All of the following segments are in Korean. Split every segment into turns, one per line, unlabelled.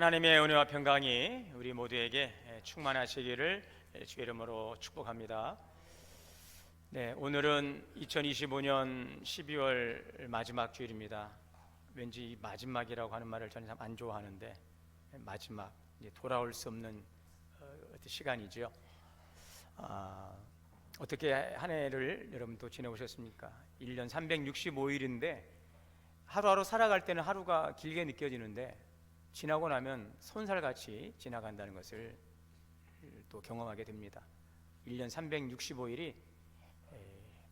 하나님의 은혜와 평강이 우리 모두에게 충만하시기를 주의 이름으로 축복합니다. 네, 오늘은 2025년 12월 마지막 주일입니다. 왠지 이 마지막이라고 하는 말을 저는 참 안 좋아하는데 마지막, 이제 돌아올 수 없는 시간이죠. 어떻게 한 해를 여러분 또 지내오셨습니까? 1년 365일인데 하루하루 살아갈 때는 하루가 길게 느껴지는데 지나고 나면 손살같이 지나간다는 것을 또 경험하게 됩니다. 1년 365일이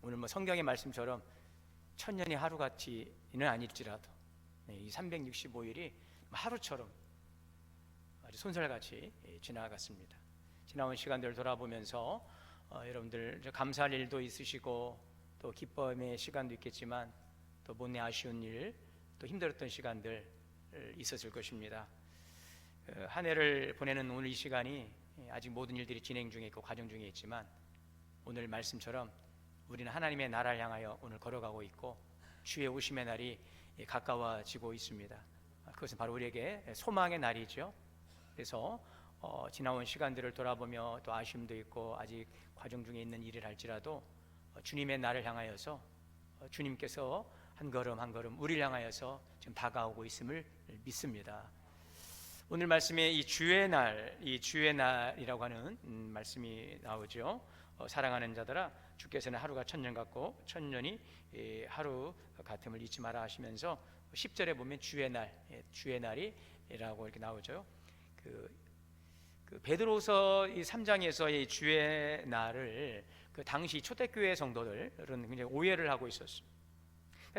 오늘 성경의 말씀처럼 천년이 하루같이는 아닐지라도 이 365일이 하루처럼 아주 손살같이 지나갔습니다. 지나온 시간들을 돌아보면서 여러분들 감사할 일도 있으시고 또 기쁨의 시간도 있겠지만 또 못내 아쉬운 일, 또 힘들었던 시간들 있었을 것입니다. 한 해를 보내는 오늘 이 시간이 아직 모든 일들이 진행 중에 있고 과정 중에 있지만 오늘 말씀처럼 우리는 하나님의 나라를 향하여 오늘 걸어가고 있고 주의 오심의 날이 가까워지고 있습니다. 그것은 바로 우리에게 소망의 날이죠. 그래서 지나온 시간들을 돌아보며 또 아쉬움도 있고 아직 과정 중에 있는 일을 할지라도 주님의 날을 향하여서 주님께서 한 걸음 한 걸음 우리를 향하여서 지금 다가오고 있음을 믿습니다. 오늘 말씀에 이 주의 날이라고 하는 말씀이 나오죠. 사랑하는 자들아, 주께서는 하루가 천년 같고 천년이 하루 같음을 잊지 마라 하시면서 10절에 보면 주의 날이라고 이렇게 나오죠. 그 베드로서 3장에서의 주의 날을 그 당시 초대교회 성도들은 굉장히 오해를 하고 있었어요.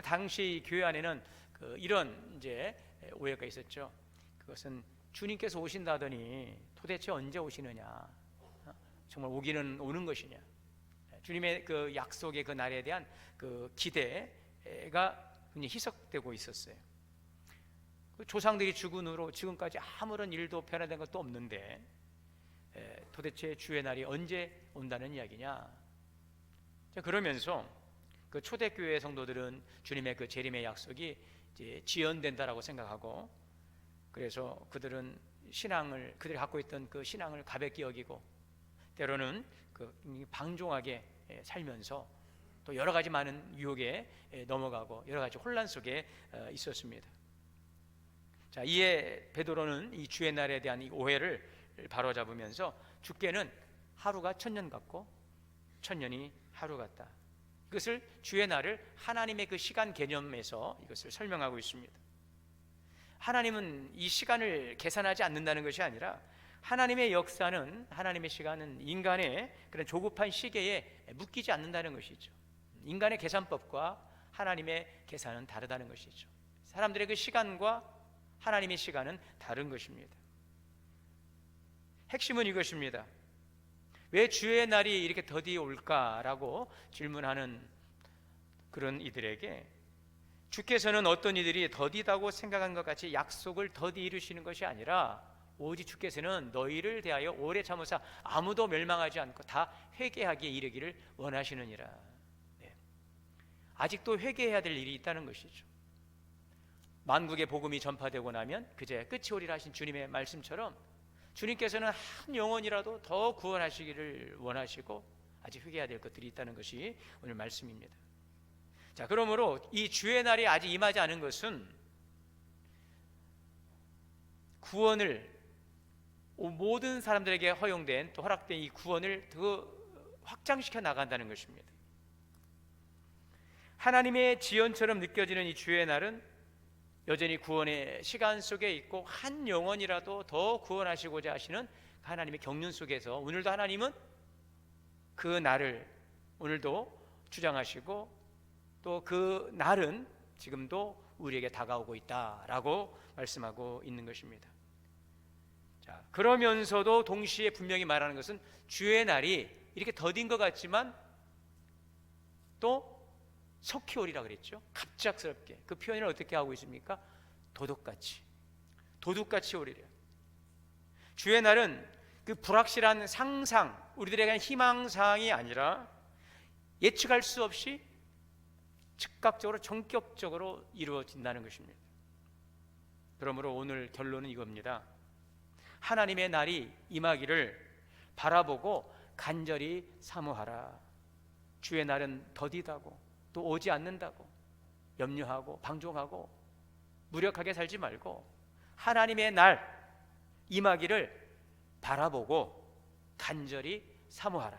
당시 교회 안에는 이런 이제 오해가 있었죠. 그것은 주님께서 오신다더니 도대체 언제 오시느냐, 정말 오기는 오는 것이냐, 주님의 그 약속의 그 날에 대한 그 기대가 굉장히 희석되고 있었어요. 그 조상들이 죽은 후로 지금까지 아무런 일도 변화된 것도 없는데 도대체 주의 날이 언제 온다는 이야기냐. 그러면서 그 초대교회 성도들은 주님의 그 재림의 약속이 이제 지연된다라고 생각하고, 그래서 그들은 그들이 갖고 있던 그 신앙을 가볍게 여기고 때로는 그 방종하게 살면서 또 여러 가지 많은 유혹에 넘어가고 여러 가지 혼란 속에 있었습니다. 자, 이에 베드로는 이 주의 날에 대한 이 오해를 바로잡으면서 주께는 하루가 천년 같고 천년이 하루 같다. 이것을 주의 날을 하나님의 그 시간 개념에서 이것을 설명하고 있습니다. 하나님은 이 시간을 계산하지 않는다는 것이 아니라 하나님의 역사는, 하나님의 시간은 인간의 그런 조급한 시계에 묶이지 않는다는 것이죠. 인간의 계산법과 하나님의 계산은 다르다는 것이죠. 사람들의 그 시간과 하나님의 시간은 다른 것입니다. 핵심은 이것입니다. 왜 주의 날이 이렇게 더디 올까라고 질문하는 그런 이들에게 주께서는 어떤 이들이 더디다고 생각한 것 같이 약속을 더디 이루시는 것이 아니라 오직 주께서는 너희를 대하여 오래 참으사 아무도 멸망하지 않고 다 회개하기에 이르기를 원하시느니라. 네. 아직도 회개해야 될 일이 있다는 것이죠. 만국의 복음이 전파되고 나면 그제 끝이 오리라 하신 주님의 말씀처럼 주님께서는 한 영혼이라도 더 구원하시기를 원하시고 아직 회개해야 될 것들이 있다는 것이 오늘 말씀입니다. 자, 그러므로 이 주의 날이 아직 임하지 않은 것은 구원을, 모든 사람들에게 허용된 또 허락된 이 구원을 더 확장시켜 나간다는 것입니다. 하나님의 지연처럼 느껴지는 이 주의 날은 여전히 구원의 시간 속에 있고 한 영혼이라도 더 구원하시고자 하시는 하나님의 경륜 속에서 오늘도 하나님은 그 날을 오늘도 주장하시고 또 그 날은 지금도 우리에게 다가오고 있다라고 말씀하고 있는 것입니다. 자, 그러면서도 동시에 분명히 말하는 것은 주의 날이 이렇게 더딘 것 같지만 또 속히 오리라 그랬죠. 갑작스럽게. 그 표현을 어떻게 하고 있습니까? 도둑같이 오리라. 주의 날은 그 불확실한 상상, 우리들에게 대한 희망사항이 아니라 예측할 수 없이 즉각적으로 전격적으로 이루어진다는 것입니다. 그러므로 오늘 결론은 이겁니다. 하나님의 날이 임하기를 바라보고 간절히 사모하라. 주의 날은 더디다고 또 오지 않는다고 염려하고 방종하고 무력하게 살지 말고 하나님의 날 임하기를 바라보고 간절히 사모하라.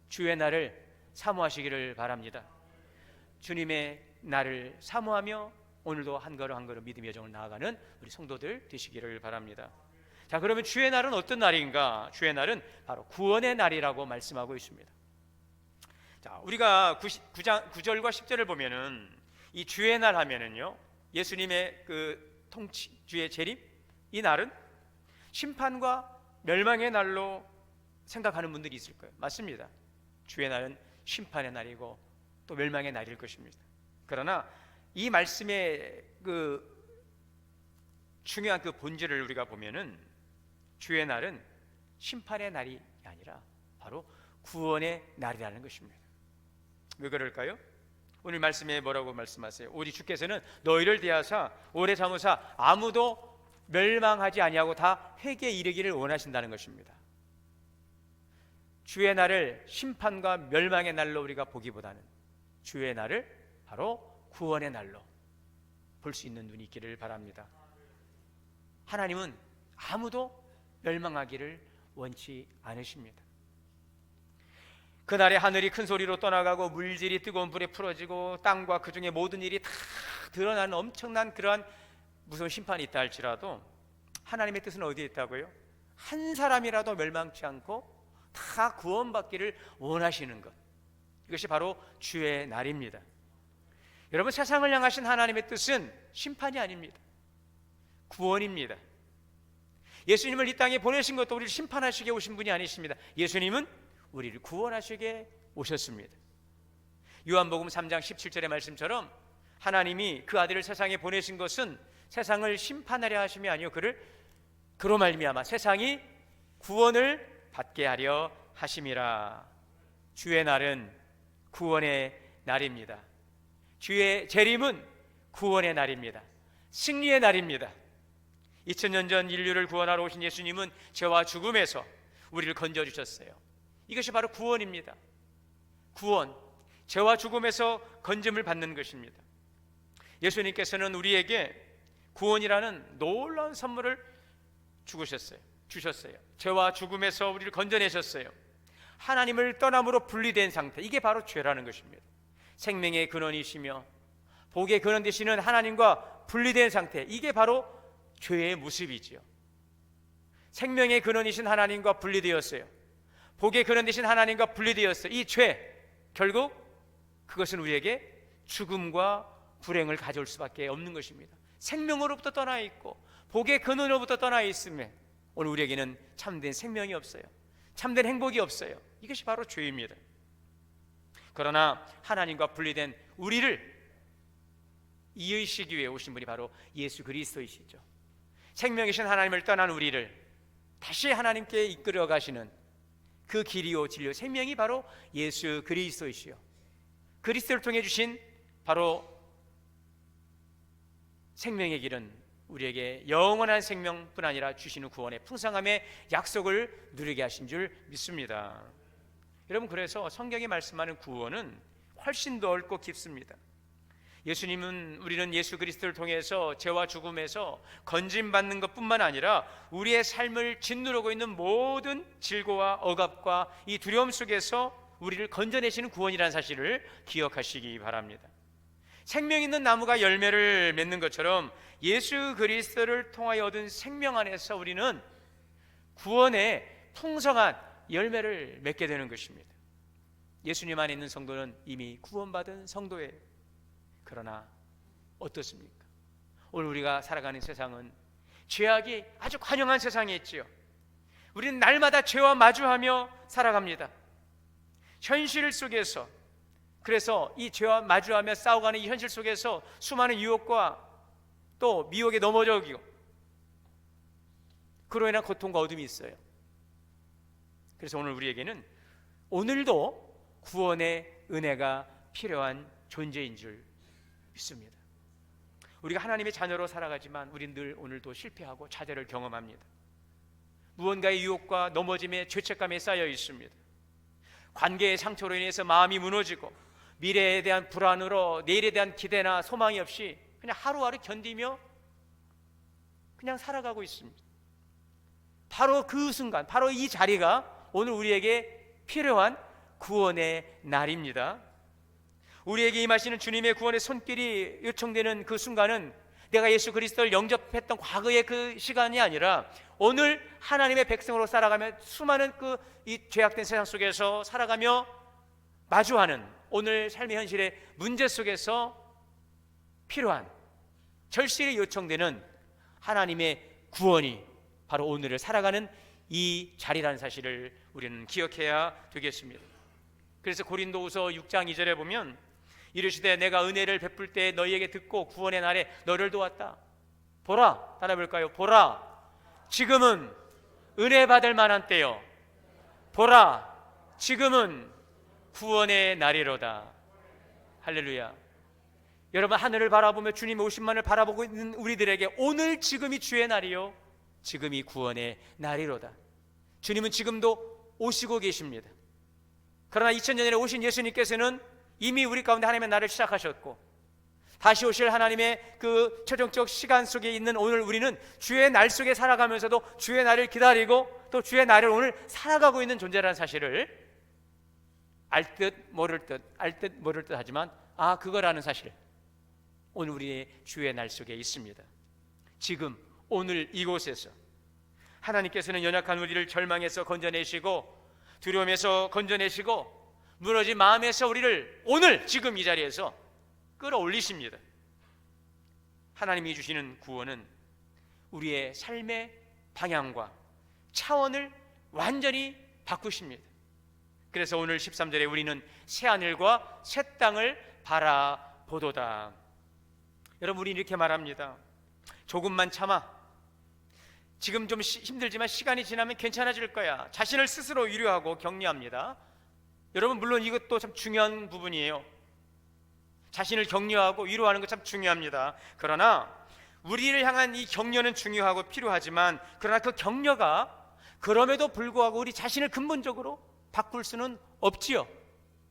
주의 날을 사모하시기를 바랍니다. 주님의 날을 사모하며 오늘도 한 걸음 한 걸음 믿음의 여정을 나아가는 우리 성도들 되시기를 바랍니다. 자, 그러면 주의 날은 어떤 날인가? 주의 날은 바로 구원의 날이라고 말씀하고 있습니다. 자, 우리가 9절과 10절을 보면은 이 주의 날 하면은요, 예수님의 그 주의 재림, 이 날은 심판과 멸망의 날로 생각하는 분들이 있을 거예요. 맞습니다. 주의 날은 심판의 날이고 또 멸망의 날일 것입니다. 그러나 이 말씀의 그 중요한 그 본질을 우리가 보면은 주의 날은 심판의 날이 아니라 바로 구원의 날이라는 것입니다. 왜 그럴까요? 오늘 말씀에 뭐라고 말씀하세요? 오직 주께서는 너희를 대하사 오래 참으사 아무도 멸망하지 아니하고 다 회개에 이르기를 원하신다는 것입니다. 주의 날을 심판과 멸망의 날로 우리가 보기보다는 주의 날을 바로 구원의 날로 볼 수 있는 눈이 있기를 바랍니다. 하나님은 아무도 멸망하기를 원치 않으십니다. 그날에 하늘이 큰 소리로 떠나가고 물질이 뜨거운 불에 풀어지고 땅과 그 중에 모든 일이 다 드러나는 엄청난 그러한 무서운 심판이 있다 할지라도 하나님의 뜻은 어디에 있다고요? 한 사람이라도 멸망치 않고 다 구원받기를 원하시는 것, 이것이 바로 주의 날입니다. 여러분, 세상을 향하신 하나님의 뜻은 심판이 아닙니다. 구원입니다. 예수님을 이 땅에 보내신 것도 우리를 심판하시게 오신 분이 아니십니다. 예수님은 우리를 구원하시게 오셨습니다. 요한복음 3장 17절의 말씀처럼 하나님이 그 아들을 세상에 보내신 것은 세상을 심판하려 하심이 아니요 그로 말미암아 세상이 구원을 받게 하려 하심이라. 주의 날은 구원의 날입니다. 주의 재림은 구원의 날입니다. 승리의 날입니다. 2000년 전 인류를 구원하러 오신 예수님은 죄와 죽음에서 우리를 건져주셨어요. 이것이 바로 구원입니다. 구원, 죄와 죽음에서 건짐을 받는 것입니다. 예수님께서는 우리에게 구원이라는 놀라운 선물을 주셨어요. 죄와 죽음에서 우리를 건져내셨어요. 하나님을 떠남으로 분리된 상태, 이게 바로 죄라는 것입니다. 생명의 근원이시며 복의 근원 되시는 하나님과 분리된 상태, 이게 바로 죄의 모습이지요. 생명의 근원이신 하나님과 분리되었어요. 복의 근원 되신 하나님과 분리되었어요. 이 죄, 결국 그것은 우리에게 죽음과 불행을 가져올 수밖에 없는 것입니다. 생명으로부터 떠나 있고 복의 근원으로부터 떠나 있으면 오늘 우리에게는 참된 생명이 없어요. 참된 행복이 없어요. 이것이 바로 죄입니다. 그러나 하나님과 분리된 우리를 이으시기 위해 오신 분이 바로 예수 그리스도이시죠. 생명이신 하나님을 떠난 우리를 다시 하나님께 이끌어 가시는 그 길이요 진리요 생명이 바로 예수 그리스도이시요, 그리스도를 통해 주신 바로 생명의 길은 우리에게 영원한 생명뿐 아니라 주시는 구원의 풍성함의 약속을 누리게 하신 줄 믿습니다. 여러분, 그래서 성경이 말씀하는 구원은 훨씬 넓고 깊습니다. 우리는 예수 그리스도를 통해서 죄와 죽음에서 건짐받는 것뿐만 아니라 우리의 삶을 짓누르고 있는 모든 질고와 억압과 이 두려움 속에서 우리를 건져내시는 구원이라는 사실을 기억하시기 바랍니다. 생명 있는 나무가 열매를 맺는 것처럼 예수 그리스도를 통하여 얻은 생명 안에서 우리는 구원의 풍성한 열매를 맺게 되는 것입니다. 예수님 안에 있는 성도는 이미 구원받은 성도예요. 그러나 어떻습니까? 오늘 우리가 살아가는 세상은 죄악이 아주 관영한 세상이 있지요. 우리는 날마다 죄와 마주하며 살아갑니다. 현실 속에서, 그래서 이 죄와 마주하며 싸워가는 이 현실 속에서 수많은 유혹과 또 미혹에 넘어져기고 그로 인한 고통과 어둠이 있어요. 그래서 오늘 우리에게는 오늘도 구원의 은혜가 필요한 존재인 줄 믿습니다. 우리가 하나님의 자녀로 살아가지만 우린 늘 오늘도 실패하고 좌절을 경험합니다. 무언가의 유혹과 넘어짐의 죄책감에 쌓여 있습니다. 관계의 상처로 인해서 마음이 무너지고 미래에 대한 불안으로 내일에 대한 기대나 소망이 없이 그냥 하루하루 견디며 그냥 살아가고 있습니다. 바로 그 순간, 바로 이 자리가 오늘 우리에게 필요한 구원의 날입니다. 우리에게 임하시는 주님의 구원의 손길이 요청되는 그 순간은 내가 예수 그리스도를 영접했던 과거의 그 시간이 아니라 오늘 하나님의 백성으로 살아가며 수많은 이 죄악된 세상 속에서 살아가며 마주하는 오늘 삶의 현실의 문제 속에서 필요한 절실히 요청되는 하나님의 구원이 바로 오늘을 살아가는 이 자리라는 사실을 우리는 기억해야 되겠습니다. 그래서 고린도후서 6장 2절에 보면 이르시되 내가 은혜를 베풀 때 너희에게 듣고 구원의 날에 너를 도왔다. 보라, 따라 볼까요? 보라, 지금은 은혜 받을 만한 때요. 보라, 지금은 구원의 날이로다. 할렐루야. 여러분, 하늘을 바라보며 주님 오신만을 바라보고 있는 우리들에게 오늘 지금이 주의 날이요, 지금이 구원의 날이로다. 주님은 지금도 오시고 계십니다. 그러나 2000년 전에 오신 예수님께서는 이미 우리 가운데 하나님의 날을 시작하셨고 다시 오실 하나님의 그 최종적 시간 속에 있는 오늘 우리는 주의 날 속에 살아가면서도 주의 날을 기다리고 또 주의 날을 오늘 살아가고 있는 존재라는 사실을 알 듯 모를 듯 하지만 그거라는 사실 오늘 우리의 주의 날 속에 있습니다. 지금 오늘 이곳에서 하나님께서는 연약한 우리를 절망에서 건져내시고 두려움에서 건져내시고 무너진 마음에서 우리를 오늘 지금 이 자리에서 끌어올리십니다. 하나님이 주시는 구원은 우리의 삶의 방향과 차원을 완전히 바꾸십니다. 그래서 오늘 13절에 우리는 새하늘과 새 땅을 바라보도다. 여러분, 우리는 이렇게 말합니다. 조금만 참아. 지금 좀 힘들지만 시간이 지나면 괜찮아질 거야. 자신을 스스로 위로하고 격려합니다. 여러분, 물론 이것도 참 중요한 부분이에요. 자신을 격려하고 위로하는 것 참 중요합니다. 그러나 우리를 향한 이 격려는 중요하고 필요하지만 그러나 그 격려가 그럼에도 불구하고 우리 자신을 근본적으로 바꿀 수는 없지요.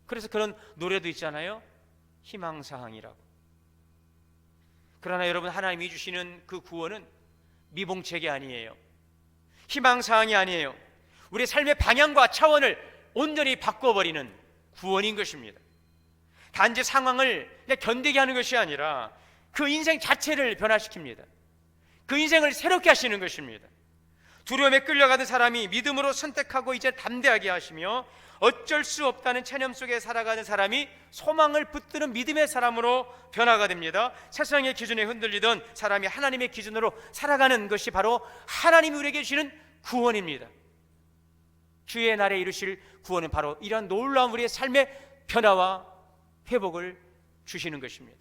그래서 그런 노래도 있잖아요. 희망사항이라고. 그러나 여러분, 하나님이 주시는 그 구원은 미봉책이 아니에요. 희망사항이 아니에요. 우리의 삶의 방향과 차원을 온전히 바꿔버리는 구원인 것입니다. 단지 상황을 그냥 견디게 하는 것이 아니라 그 인생 자체를 변화시킵니다. 그 인생을 새롭게 하시는 것입니다. 두려움에 끌려가던 사람이 믿음으로 선택하고 이제 담대하게 하시며 어쩔 수 없다는 체념 속에 살아가는 사람이 소망을 붙드는 믿음의 사람으로 변화가 됩니다. 세상의 기준에 흔들리던 사람이 하나님의 기준으로 살아가는 것이 바로 하나님이 우리에게 주시는 구원입니다. 주의 날에 이루실 구원은 바로 이러한 놀라운 우리의 삶의 변화와 회복을 주시는 것입니다.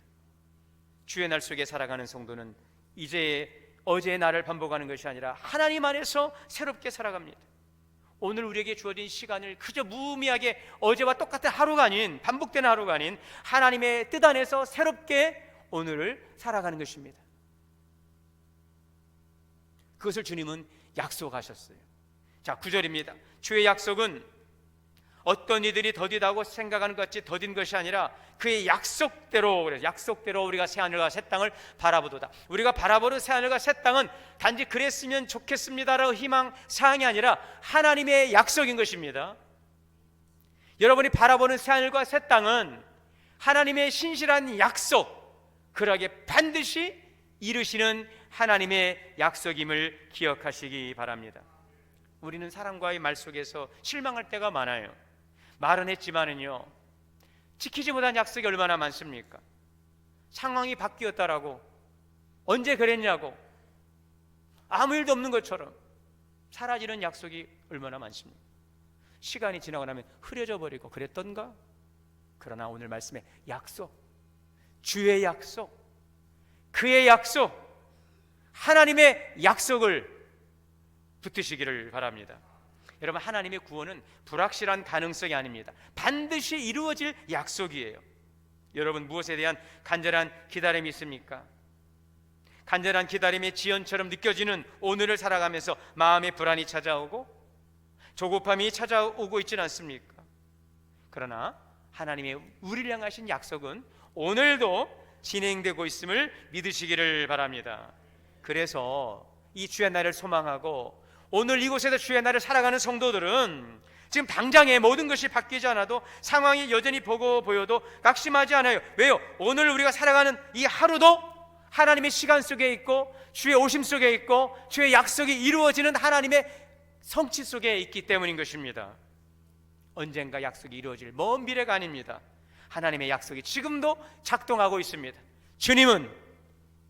주의 날 속에 살아가는 성도는 이제 어제의 날을 반복하는 것이 아니라 하나님 안에서 새롭게 살아갑니다. 오늘 우리에게 주어진 시간을 그저 무의미하게 어제와 똑같은 하루가 아닌, 반복되는 하루가 아닌 하나님의 뜻 안에서 새롭게 오늘을 살아가는 것입니다. 그것을 주님은 약속하셨어요. 자, 9절입니다. 주의 약속은 어떤 이들이 더디다고 생각하는 것 같이 더딘 것이 아니라 그의 약속대로, 그래서 약속대로 우리가 새하늘과 새 땅을 바라보도다. 우리가 바라보는 새하늘과 새 땅은 단지 그랬으면 좋겠습니다라고 희망 사항이 아니라 하나님의 약속인 것입니다. 여러분이 바라보는 새하늘과 새 땅은 하나님의 신실한 약속, 그러하게 반드시 이루시는 하나님의 약속임을 기억하시기 바랍니다. 우리는 사람과의 말 속에서 실망할 때가 많아요. 말은 했지만은요, 지키지 못한 약속이 얼마나 많습니까? 상황이 바뀌었다라고, 언제 그랬냐고, 아무 일도 없는 것처럼 사라지는 약속이 얼마나 많습니까? 시간이 지나고 나면 흐려져 버리고 그랬던가? 그러나 오늘 말씀의 약속, 주의 약속, 그의 약속, 하나님의 약속을 붙드시기를 바랍니다. 여러분, 하나님의 구원은 불확실한 가능성이 아닙니다. 반드시 이루어질 약속이에요. 여러분, 무엇에 대한 간절한 기다림이 있습니까? 간절한 기다림의 지연처럼 느껴지는 오늘을 살아가면서 마음의 불안이 찾아오고 조급함이 찾아오고 있지는 않습니까? 그러나 하나님의 우리를 향하신 약속은 오늘도 진행되고 있음을 믿으시기를 바랍니다. 그래서 이 주의 날을 소망하고 오늘 이곳에서 주의 날을 살아가는 성도들은 지금 당장에 모든 것이 바뀌지 않아도 상황이 여전히 보여도 낙심하지 않아요. 왜요? 오늘 우리가 살아가는 이 하루도 하나님의 시간 속에 있고 주의 오심 속에 있고 주의 약속이 이루어지는 하나님의 성취 속에 있기 때문인 것입니다. 언젠가 약속이 이루어질 먼 미래가 아닙니다. 하나님의 약속이 지금도 작동하고 있습니다. 주님은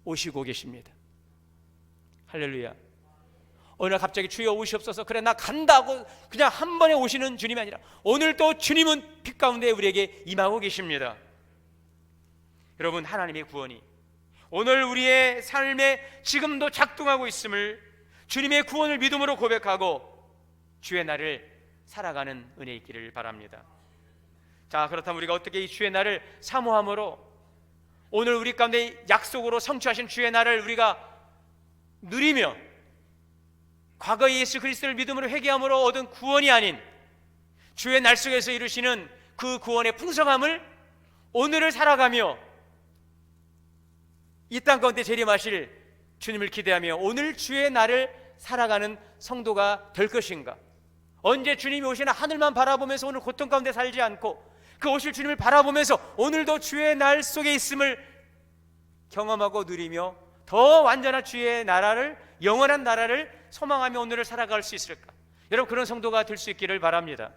오시고 계십니다. 할렐루야. 어느 날 갑자기 주여 오시옵소서, 그래 나 간다고 그냥 한 번에 오시는 주님이 아니라 오늘도 주님은 빛 가운데 우리에게 임하고 계십니다. 여러분, 하나님의 구원이 오늘 우리의 삶에 지금도 작동하고 있음을 주님의 구원을 믿음으로 고백하고 주의 날을 살아가는 은혜 있기를 바랍니다. 자, 그렇다면 우리가 어떻게 이 주의 날을 사모함으로 오늘 우리 가운데 약속으로 성취하신 주의 날을 우리가 누리며 과거의 예수 그리스도를 믿음으로 회개함으로 얻은 구원이 아닌 주의 날 속에서 이루시는 그 구원의 풍성함을 오늘을 살아가며 이 땅 가운데 재림하실 주님을 기대하며 오늘 주의 날을 살아가는 성도가 될 것인가? 언제 주님이 오시나 하늘만 바라보면서 오늘 고통 가운데 살지 않고 그 오실 주님을 바라보면서 오늘도 주의 날 속에 있음을 경험하고 누리며 더 완전한 주의 나라를, 영원한 나라를 소망하며 오늘을 살아갈 수 있을까? 여러분, 그런 성도가 될 수 있기를 바랍니다.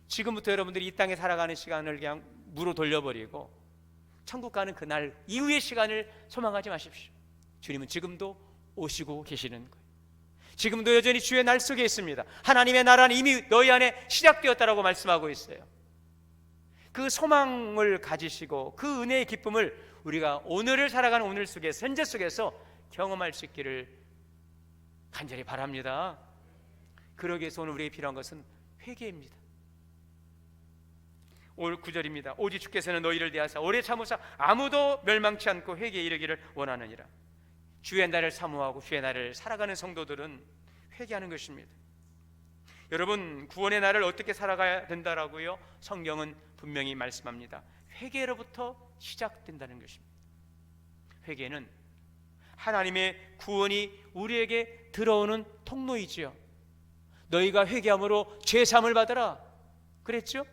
지금부터 여러분들이 이 땅에 살아가는 시간을 그냥 무로 돌려버리고 천국 가는 그날 이후의 시간을 소망하지 마십시오. 주님은 지금도 오시고 계시는 거예요. 지금도 여전히 주의 날 속에 있습니다. 하나님의 나라는 이미 너희 안에 시작되었다라고 말씀하고 있어요. 그 소망을 가지시고 그 은혜의 기쁨을 우리가 오늘을 살아가는 오늘 속에서, 현재 속에서 경험할 수 있기를 간절히 바랍니다. 그러기 위해서 오늘 우리에게 필요한 것은 회개입니다. 올 9절입니다. 오직 주께서는 너희를 대하사 오래 참으사 아무도 멸망치 않고 회개에 이르기를 원하느니라. 주의 날을 사모하고 주의 날을 살아가는 성도들은 회개하는 것입니다. 여러분, 구원의 날을 어떻게 살아가야 된다라고요? 성경은 분명히 말씀합니다. 회개로부터 시작된다는 것입니다. 회개는 하나님의 구원이 우리에게 들어오는 통로이지요. 너희가 회개함으로 죄사함을 받으라 그랬죠?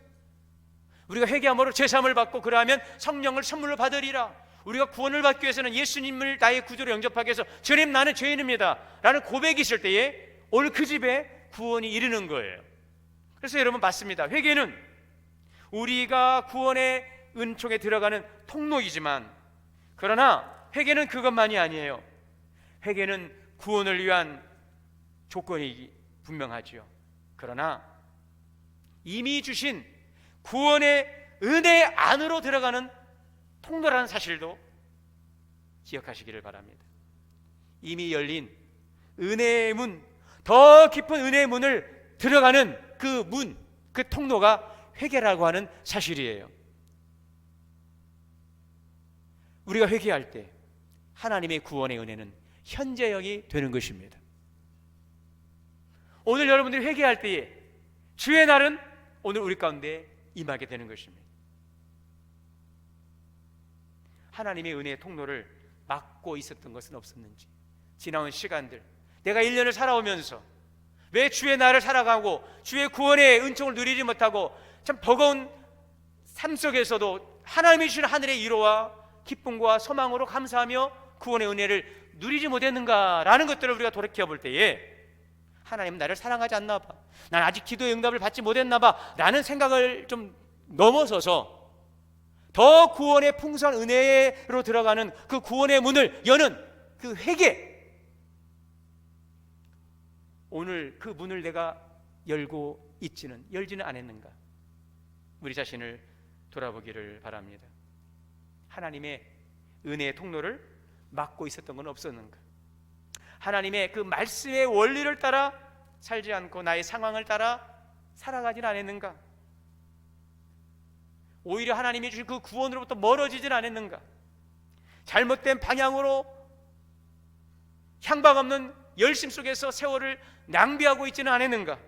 우리가 회개함으로 죄사함을 받고 그러하면 성령을 선물로 받으리라. 우리가 구원을 받기 위해서는 예수님을 나의 구주로 영접하기 위해서 주님 나는 죄인입니다 라는 고백이 있을 때에 오늘 그 집에 구원이 이르는 거예요. 그래서 여러분, 맞습니다. 회개는 우리가 구원의 은총에 들어가는 통로이지만, 그러나 회개는 그것만이 아니에요. 회개는 구원을 위한 조건이 분명하지요. 그러나 이미 주신 구원의 은혜 안으로 들어가는 통로라는 사실도 기억하시기를 바랍니다. 이미 열린 은혜의 문, 더 깊은 은혜의 문을 들어가는 그 문, 그 통로가 회개라고 하는 사실이에요. 우리가 회개할 때 하나님의 구원의 은혜는 현재형이 되는 것입니다. 오늘 여러분들이 회개할 때에 주의 날은 오늘 우리 가운데 임하게 되는 것입니다. 하나님의 은혜의 통로를 막고 있었던 것은 없었는지, 지나온 시간들, 내가 1년을 살아오면서 왜 주의 날을 살아가고 주의 구원의 은총을 누리지 못하고 참 버거운 삶 속에서도 하나님이 주신 하늘의 위로와 기쁨과 소망으로 감사하며 구원의 은혜를 누리지 못했는가라는 것들을 우리가 돌이켜볼 때에 하나님은 나를 사랑하지 않나 봐, 난 아직 기도의 응답을 받지 못했나 봐 라는 생각을 좀 넘어서서 더 구원의 풍성한 은혜로 들어가는 그 구원의 문을 여는 그 회개, 오늘 그 문을 내가 열지는 않았는가? 우리 자신을 돌아보기를 바랍니다. 하나님의 은혜의 통로를 막고 있었던 건 없었는가? 하나님의 그 말씀의 원리를 따라 살지 않고 나의 상황을 따라 살아가진 않았는가? 오히려 하나님이 주신 그 구원으로부터 멀어지진 않았는가? 잘못된 방향으로 향방 없는 열심 속에서 세월을 낭비하고 있지는 않았는가?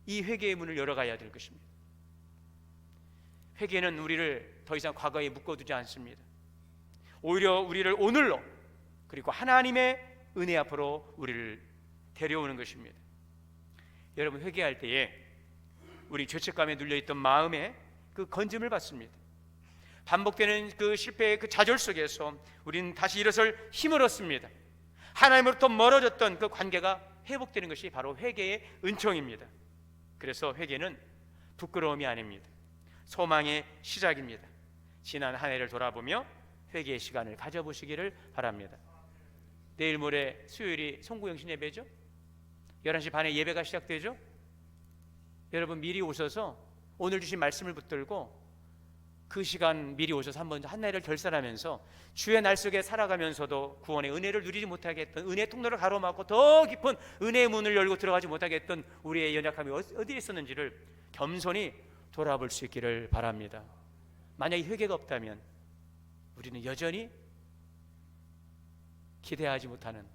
이 회개의 문을 열어가야 될 것입니다. 회개는 우리를 더 이상 과거에 묶어두지 않습니다. 오히려 우리를 오늘로, 그리고 하나님의 은혜 앞으로 우리를 데려오는 것입니다. 여러분, 회개할 때에 우리 죄책감에 눌려있던 마음에 그 건짐을 받습니다. 반복되는 그 실패의 그 좌절 속에서 우리는 다시 일어설 힘을 얻습니다. 하나님으로부터 멀어졌던 그 관계가 회복되는 것이 바로 회개의 은총입니다. 그래서 회개는 부끄러움이 아닙니다. 소망의 시작입니다. 지난 한 해를 돌아보며 회개의 시간을 가져보시기를 바랍니다. 내일 모레 수요일이 송구영신 예배죠. 11시 반에 예배가 시작되죠. 여러분, 미리 오셔서 오늘 주신 말씀을 붙들고 그 시간 미리 오셔서 한번 한 해를 결산하면서 주의 날 속에 살아가면서도 구원의 은혜를 누리지 못하게 했던, 은혜의 통로를 가로막고 더 깊은 은혜의 문을 열고 들어가지 못하게 했던 우리의 연약함이 어디에 있었는지를 겸손히 돌아볼 수 있기를 바랍니다. 만약에 회개가 없다면 우리는 여전히 기대하지 못하는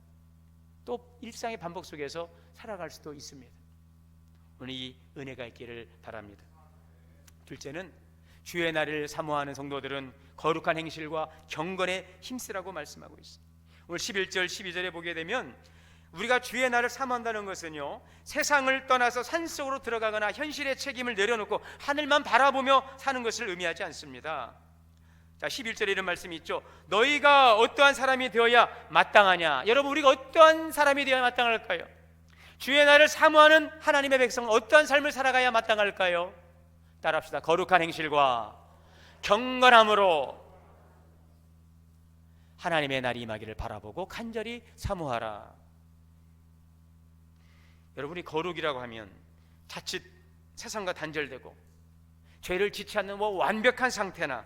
또 일상의 반복 속에서 살아갈 수도 있습니다. 오늘 이 은혜가 있기를 바랍니다. 둘째는 주의 날을 사모하는 성도들은 거룩한 행실과 경건에 힘쓰라고 말씀하고 있습니다. 오늘 11절 12절에 보게 되면 우리가 주의 날을 사모한다는 것은요, 세상을 떠나서 산속으로 들어가거나 현실의 책임을 내려놓고 하늘만 바라보며 사는 것을 의미하지 않습니다. 자, 11절에 이런 말씀이 있죠. 너희가 어떠한 사람이 되어야 마땅하냐? 여러분, 우리가 어떠한 사람이 되어야 마땅할까요? 주의 날을 사모하는 하나님의 백성은 어떠한 삶을 살아가야 마땅할까요? 따라합시다. 거룩한 행실과 경건함으로 하나님의 날이 임하기를 바라보고 간절히 사모하라. 여러분이 거룩이라고 하면 자칫 세상과 단절되고 죄를 짓지 않는 완벽한 상태나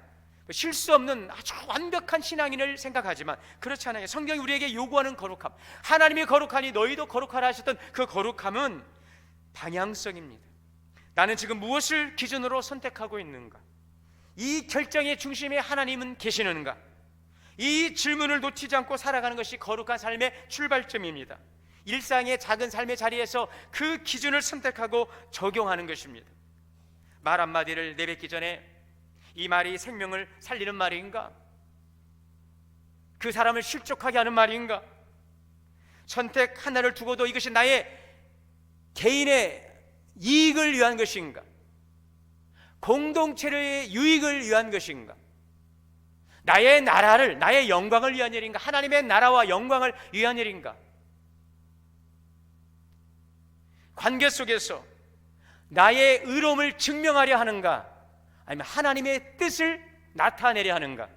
실수 없는 아주 완벽한 신앙인을 생각하지만 그렇지 않아요. 성경이 우리에게 요구하는 거룩함, 하나님이 거룩하니 너희도 거룩하라 하셨던 그 거룩함은 방향성입니다. 나는 지금 무엇을 기준으로 선택하고 있는가? 이 결정의 중심에 하나님은 계시는가? 이 질문을 놓치지 않고 살아가는 것이 거룩한 삶의 출발점입니다. 일상의 작은 삶의 자리에서 그 기준을 선택하고 적용하는 것입니다. 말 한마디를 내뱉기 전에 이 말이 생명을 살리는 말인가? 그 사람을 실족하게 하는 말인가? 선택 하나를 두고도 이것이 나의 개인의 이익을 위한 것인가? 공동체의 유익을 위한 것인가? 나의 나라를, 나의 영광을 위한 일인가? 하나님의 나라와 영광을 위한 일인가? 관계 속에서 나의 의로움을 증명하려 하는가? 아니면 하나님의 뜻을 나타내려 하는가?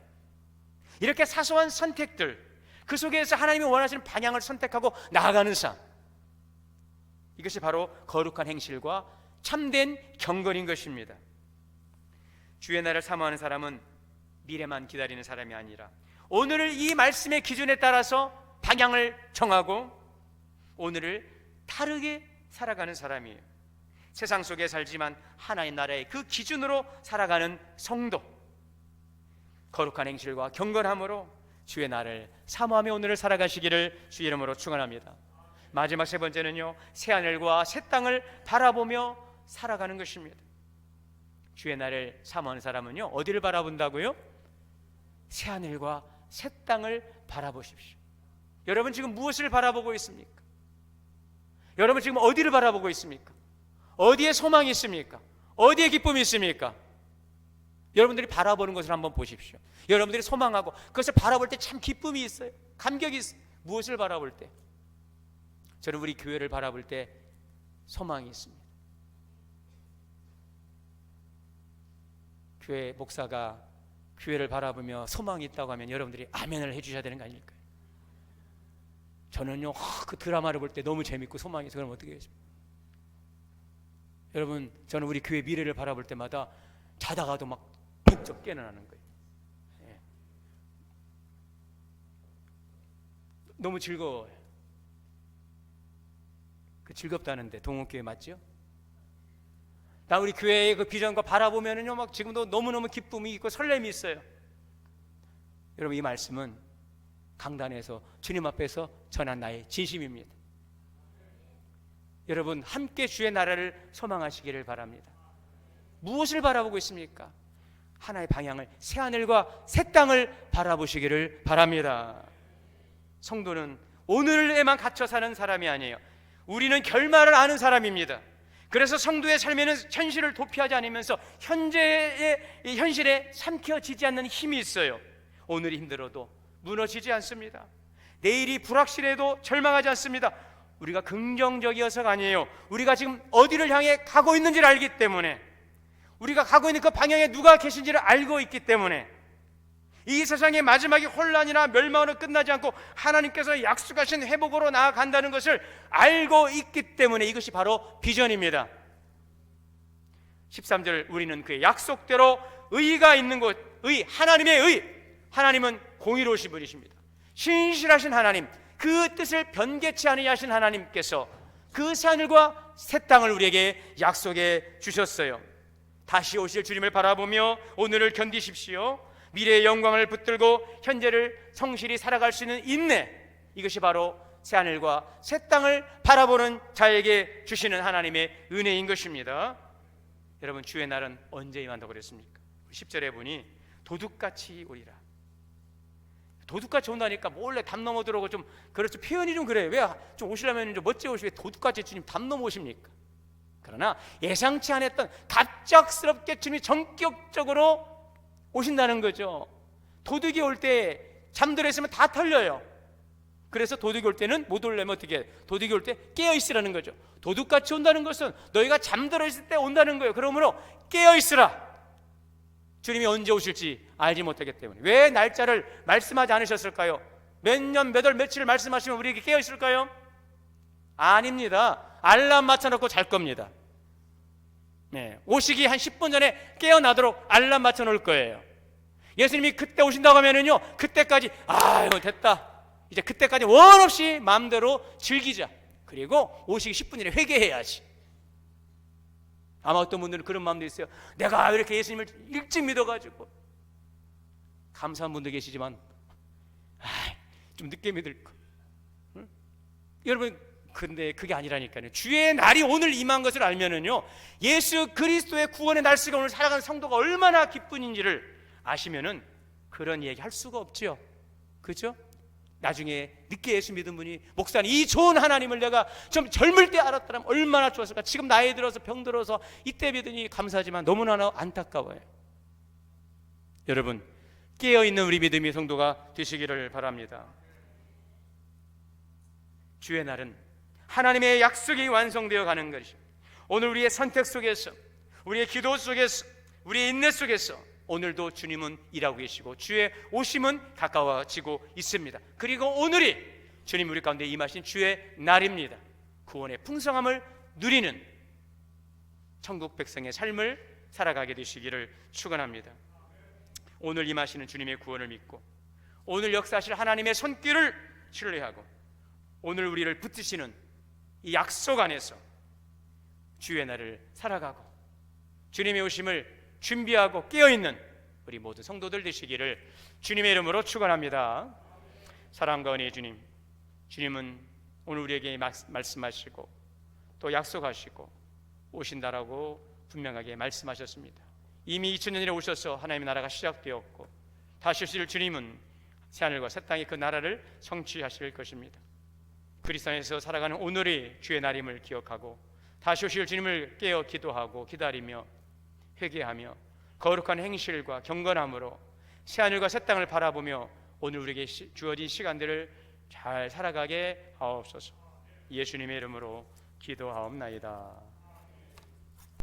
이렇게 사소한 선택들, 그 속에서 하나님이 원하시는 방향을 선택하고 나아가는 삶, 이것이 바로 거룩한 행실과 참된 경건인 것입니다. 주의 날을 사모하는 사람은 미래만 기다리는 사람이 아니라 오늘을 이 말씀의 기준에 따라서 방향을 정하고 오늘을 다르게 살아가는 사람이에요. 세상 속에 살지만 하나의 나라의 그 기준으로 살아가는 성도, 거룩한 행실과 경건함으로 주의 날을 사모하며 오늘을 살아가시기를 주 이름으로 축원합니다. 마지막 세 번째는요, 새하늘과 새 땅을 바라보며 살아가는 것입니다. 주의 날을 사모하는 사람은요, 어디를 바라본다고요? 새하늘과 새 땅을 바라보십시오. 여러분 지금 무엇을 바라보고 있습니까? 여러분 지금 어디를 바라보고 있습니까? 어디에 소망이 있습니까? 어디에 기쁨이 있습니까? 여러분들이 바라보는 것을 한번 보십시오. 여러분들이 소망하고 그것을 바라볼 때 참 기쁨이 있어요. 감격이 있어요. 무엇을 바라볼 때? 저는 우리 교회를 바라볼 때 소망이 있습니다. 교회 목사가 교회를 바라보며 소망이 있다고 하면 여러분들이 아멘을 해주셔야 되는 거 아닐까요? 저는요, 그 드라마를 볼 때 너무 재밌고 소망이 있어요. 그럼 어떻게 하겠습니까? 여러분, 저는 우리 교회 미래를 바라볼 때마다 자다가도 막 번쩍 깨어나는 거예요. 예. 너무 즐거워요. 그 즐겁다는데 동원교회 맞죠? 나 우리 교회의 그 비전과 바라보면은요, 막 지금도 너무너무 기쁨이 있고 설렘이 있어요. 여러분, 이 말씀은 강단에서 주님 앞에서 전한 나의 진심입니다. 여러분, 함께 주의 나라를 소망하시기를 바랍니다. 무엇을 바라보고 있습니까? 하나의 방향을, 새하늘과 새 땅을 바라보시기를 바랍니다. 성도는 오늘에만 갇혀 사는 사람이 아니에요. 우리는 결말을 아는 사람입니다. 그래서 성도의 삶에는 현실을 도피하지 않으면서 현재의 현실에 삼켜지지 않는 힘이 있어요. 오늘이 힘들어도 무너지지 않습니다. 내일이 불확실해도 절망하지 않습니다. 우리가 긍정적이어서가 아니에요. 우리가 지금 어디를 향해 가고 있는지를 알기 때문에, 우리가 가고 있는 그 방향에 누가 계신지를 알고 있기 때문에, 이 세상의 마지막이 혼란이나 멸망으로 끝나지 않고 하나님께서 약속하신 회복으로 나아간다는 것을 알고 있기 때문에 이것이 바로 비전입니다. 13절, 우리는 그의 약속대로 의가 있는 곳, 하나님의 하나님은 공의로우신 분이십니다. 신실하신 하나님, 그 뜻을 변개치 아니하신 하나님께서 그 새하늘과 새 땅을 우리에게 약속해 주셨어요. 다시 오실 주님을 바라보며 오늘을 견디십시오. 미래의 영광을 붙들고 현재를 성실히 살아갈 수 있는 인내, 이것이 바로 새하늘과 새 땅을 바라보는 자에게 주시는 하나님의 은혜인 것입니다. 여러분, 주의 날은 언제 임한다고 그랬습니까? 10절에 보니 도둑같이 오리라. 도둑같이 온다니까 몰래 담 넘어 들어오고, 좀 그렇죠, 표현이 좀 그래요. 왜 좀 오시려면 좀 멋지게 오시고 왜 도둑같이 주님 담 넘어 오십니까? 그러나 예상치 않았던 갑작스럽게 주님이 전격적으로 오신다는 거죠. 도둑이 올 때 잠들어 있으면 다 털려요. 그래서 도둑이 올 때는 못 오려면 어떻게 해요? 도둑이 올 때 깨어 있으라는 거죠. 도둑같이 온다는 것은 너희가 잠들어 있을 때 온다는 거예요. 그러므로 깨어 있으라. 주님이 언제 오실지 알지 못하기 때문에. 왜 날짜를 말씀하지 않으셨을까요? 몇 년, 몇 월, 며칠을 말씀하시면 우리에게 깨어 있을까요? 아닙니다. 알람 맞춰놓고 잘 겁니다. 네, 오시기 한 10분 전에 깨어나도록 알람 맞춰놓을 거예요. 예수님이 그때 오신다고 하면은요, 그때까지 아유 됐다, 이제 그때까지 원 없이 마음대로 즐기자. 그리고 오시기 10분 전에 회개해야지. 아마 어떤 분들은 그런 마음도 있어요. 내가 이렇게 예수님을 일찍 믿어가지고. 감사한 분도 계시지만 좀 늦게 믿을 거. 응? 여러분, 근데 그게 아니라니까요. 주의 날이 오늘 임한 것을 알면은요, 예수 그리스도의 구원의 날씨가 오늘 살아가는 성도가 얼마나 기쁜인지를 아시면은 그런 얘기 할 수가 없죠. 그죠? 나중에 늦게 예수 믿은 분이, 목사님 이 좋은 하나님을 내가 좀 젊을 때 알았더라면 얼마나 좋았을까. 지금 나이 들어서 병 들어서 이때 믿으니 감사하지만 너무나 안타까워요. 여러분, 깨어있는 우리 믿음의 성도가 되시기를 바랍니다. 주의 날은 하나님의 약속이 완성되어 가는 것이죠. 오늘 우리의 선택 속에서, 우리의 기도 속에서, 우리의 인내 속에서 오늘도 주님은 일하고 계시고 주의 오심은 가까워지고 있습니다. 그리고 오늘이 주님 우리 가운데 임하신 주의 날입니다. 구원의 풍성함을 누리는 천국 백성의 삶을 살아가게 되시기를 축원합니다. 오늘 임하시는 주님의 구원을 믿고 오늘 역사하실 하나님의 손길을 신뢰하고 오늘 우리를 붙드시는 이 약속 안에서 주의 날을 살아가고 주님의 오심을 준비하고 깨어있는 우리 모든 성도들 되시기를 주님의 이름으로 축원합니다. 사랑과 은혜의 주님, 주님은 오늘 우리에게 말씀하시고 또 약속하시고 오신다라고 분명하게 말씀하셨습니다. 이미 2000년 전에 오셔서 하나님의 나라가 시작되었고 다시 오실 주님은 새하늘과 새 땅의 그 나라를 성취하실 것입니다. 그리스도 안에서 살아가는 오늘의 주의 날임을 기억하고 다시 오실 주님을 깨어 기도하고 기다리며 회개하며 거룩한 행실과 경건함으로 새하늘과 새 땅을 바라보며 오늘 우리에게 주어진 시간들을 잘 살아가게 하옵소서. 예수님의 이름으로 기도하옵나이다.